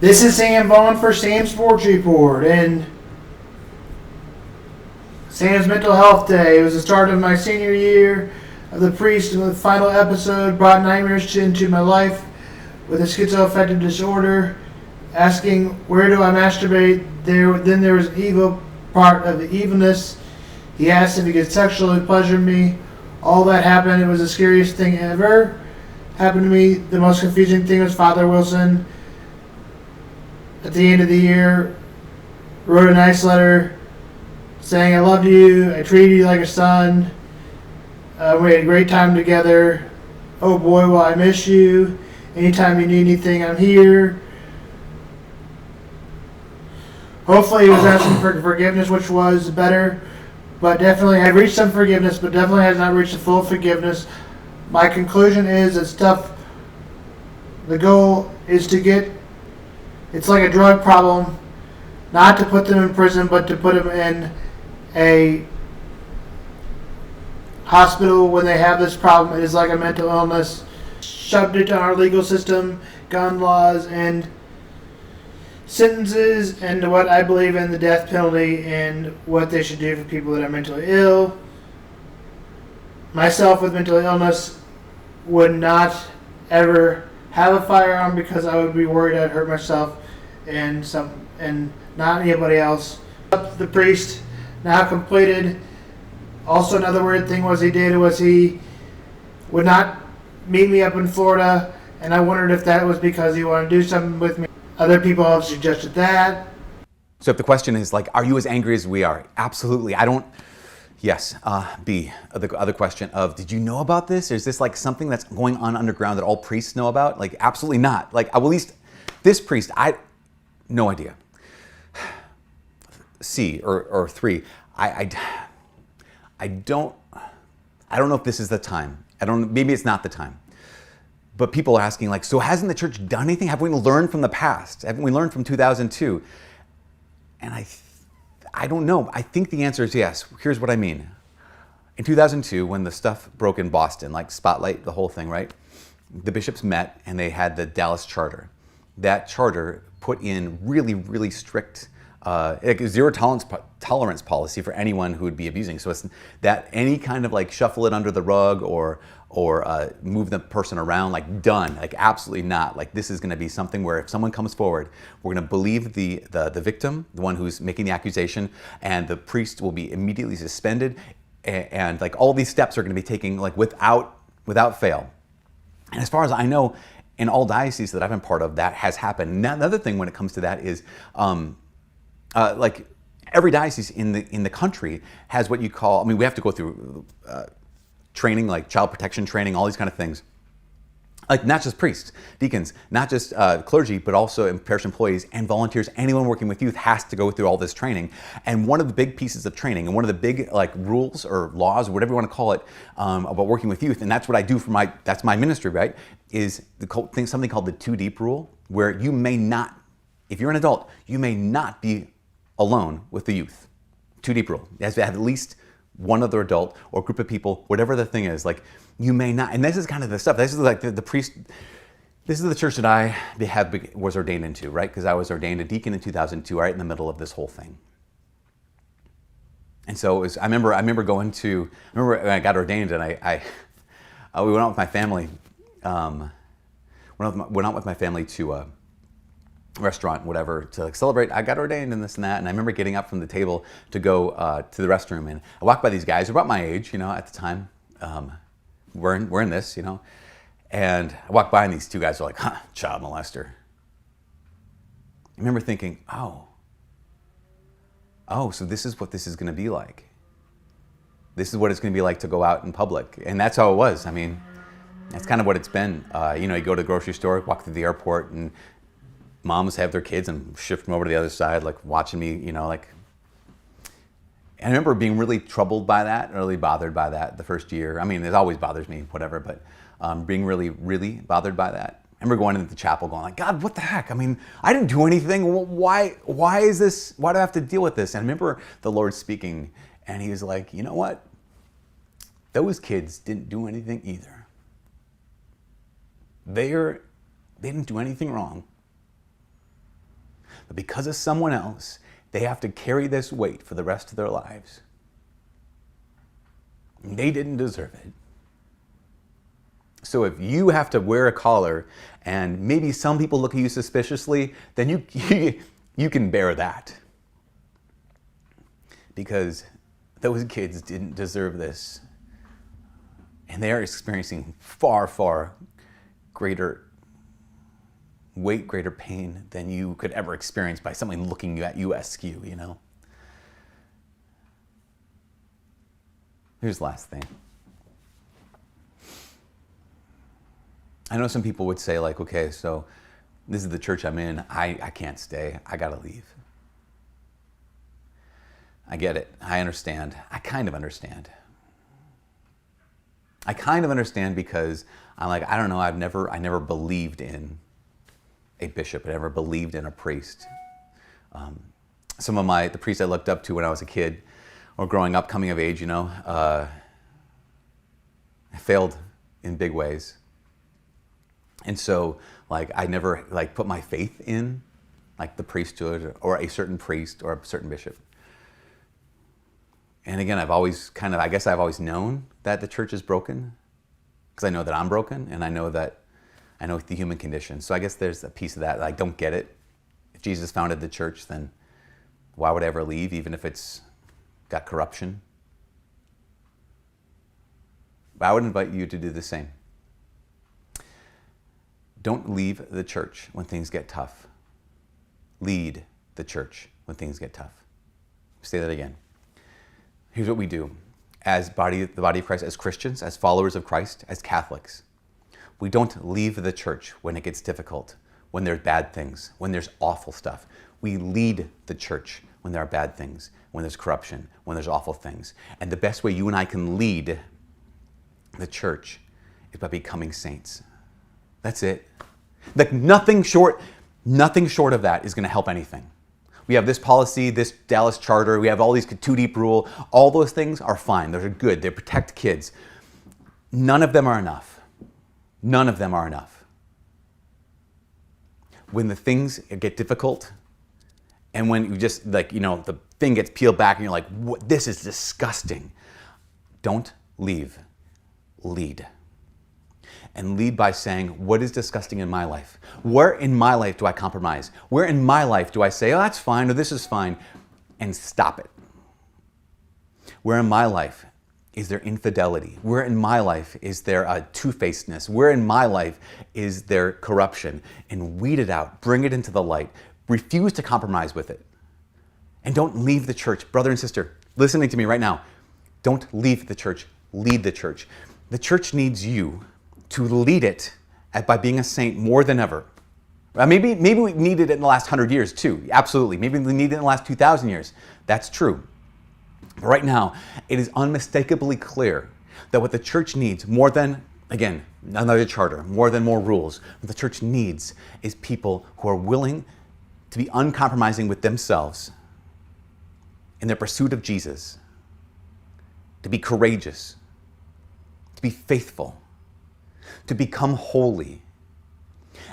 This is Sam Vaughan for Sam's Sports Report, and Sam's Mental Health Day. It was the start of my senior year of the priest, and the final episode brought nightmares into my life with a schizoaffective disorder, asking where do I masturbate. Then there was an evil part of the evilness. He asked if he could sexually pleasure me. All that happened. It was the scariest thing ever happened to me. The most confusing thing was Father Wilson, at the end of the year, wrote a nice letter saying, I loved you, I treated you like a son, we had a great time together, oh boy will I miss you, anytime you need anything I'm here. Hopefully he was asking for forgiveness, which was better, but definitely had reached some forgiveness, but definitely has not reached the full forgiveness. My conclusion is that the goal is to get, it's like a drug problem, not to put them in prison, but to put them in a hospital when they have this problem. It is like a mental illness. Shoved into our legal system, gun laws, and sentences, and what I believe in the death penalty and what they should do for people that are mentally ill. Myself with mental illness would not ever have a firearm because I would be worried I'd hurt myself and not anybody else. The priest now completed. Also, another weird thing he would not meet me up in Florida, and I wondered if that was because he wanted to do something with me. Other people have suggested that. So if the question is like, are you as angry as we are? Absolutely. Yes. B, the other question of, did you know about this? Is this like something that's going on underground that all priests know about? Like, absolutely not. Like, at least this priest, no idea. C, or 3, I don't know if this is the time. Maybe it's not the time. But people are asking like, so hasn't the church done anything? Have we learned from the past? Haven't we learned from 2002? And I don't know. I think the answer is yes. Here's what I mean. In 2002, when the stuff broke in Boston, like Spotlight, the whole thing, right? The bishops met and they had the Dallas Charter. That charter put in really, really strict zero tolerance policy for anyone who would be abusing. So it's that any kind of like shuffle it under the rug or move the person around, like done, like absolutely not. Like this is going to be something where if someone comes forward, we're going to believe the victim, the one who's making the accusation, and the priest will be immediately suspended, and like all these steps are going to be taken like without fail. And as far as I know, in all dioceses that I've been part of, that has happened. Now, another thing when it comes to that is, like every diocese in the country has what you call, I mean, we have to go through training, like child protection training, all these kind of things. Like not just priests, deacons, not just clergy, but also parish employees and volunteers. Anyone working with youth has to go through all this training. And one of the big pieces of training, and one of the big like rules or laws, or whatever you want to call it, about working with youth, and that's what I do that's my ministry, right? Is something called the 2 deep rule, where you may not, if you're an adult, you may not be alone with the youth. 2 deep rule. You have to have at least one other adult or group of people, whatever the thing is. Like you may not, and this is kind of the stuff. This is like the priest. This is the church that I was ordained into, right? Because I was ordained a deacon in 2002, right in the middle of this whole thing. And so it was. I remember when I got ordained, and we went out with my family. Went out with my family to a restaurant, whatever, to like celebrate. I got ordained and this and that, and I remember getting up from the table to go to the restroom, and I walked by these guys who were about my age, at the time. We're in this, and I walked by and these 2 guys were like, child molester. I remember thinking, oh, so this is what this is going to be like. This is what it's going to be like to go out in public, and that's how it was. I mean, that's kind of what it's been. You go to the grocery store, walk through the airport, and moms have their kids and shift them over to the other side, like watching me, like. And I remember being really troubled by that, really bothered by that the first year. I mean, it always bothers me, whatever, but being really, really bothered by that. I remember going into the chapel going like, God, what the heck? I mean, I didn't do anything. Why is this? Why do I have to deal with this? And I remember the Lord speaking, and he was like, you know what? Those kids didn't do anything either. They didn't do anything wrong. but because of someone else, they have to carry this weight for the rest of their lives. They didn't deserve it. So if you have to wear a collar and maybe some people look at you suspiciously, then you can bear that. Because those kids didn't deserve this. And they are experiencing far, far greater weight, greater pain than you could ever experience by someone looking at you askew, you know? Here's the last thing. I know some people would say like, okay, so this is the church I'm in. I can't stay. I got to leave. I get it. I understand. I kind of understand. I kind of understand because I'm like, I don't know, I never believed in a bishop. I never believed in a priest. Some of the priests I looked up to when I was a kid or growing up, coming of age, you know, I failed in big ways. And so, like, I never, like, put my faith in, like, the priesthood or a certain priest or a certain bishop. And again, I've always known that the church is broken because I know that I'm broken and I know the human condition. So I guess there's a piece of that. I don't get it. If Jesus founded the church, then why would I ever leave, even if it's got corruption? But I would invite you to do the same. Don't leave the church when things get tough. Lead the church when things get tough. Say that again. Here's what we do as the body of Christ, as Christians, as followers of Christ, as Catholics. We don't leave the church when it gets difficult, when there's bad things, when there's awful stuff. We lead the church when there are bad things, when there's corruption, when there's awful things. And the best way you and I can lead the church is by becoming saints. That's it. Like nothing short of that is going to help anything. We have this policy, this Dallas charter, we have all these too deep rule. All those things are fine. Those are good. They protect kids. None of them are enough. None of them are enough. When the things get difficult and when you just the thing gets peeled back and you're like, this is disgusting. Don't leave. Lead. And lead by saying, what is disgusting in my life? Where in my life do I compromise? Where in my life do I say, oh, that's fine, or this is fine, and stop it? Where in my life is there infidelity? Where in my life is there a two-facedness? Where in my life is there corruption? And weed it out, bring it into the light. Refuse to compromise with it. And don't leave the church. Brother and sister, listening to me right now, don't leave the church, lead the church. The church needs you to lead it by being a saint more than ever. Maybe we needed it in the last 100 years too. Absolutely. Maybe we needed it in the last 2,000 years. That's true. But right now, it is unmistakably clear that what the church needs more than, again, another charter, more than more rules, what the church needs is people who are willing to be uncompromising with themselves in their pursuit of Jesus, to be courageous, to be faithful, to become holy,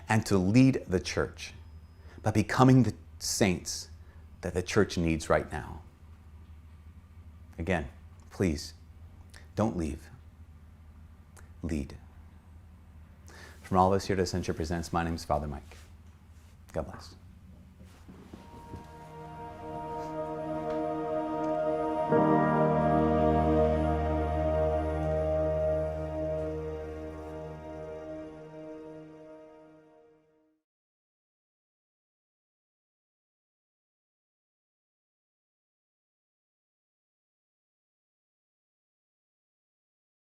and to lead the church by becoming the saints that the church needs right now. Again, please, don't leave. Lead. From all of us here at Ascension Presents, my name is Father Mike. God bless.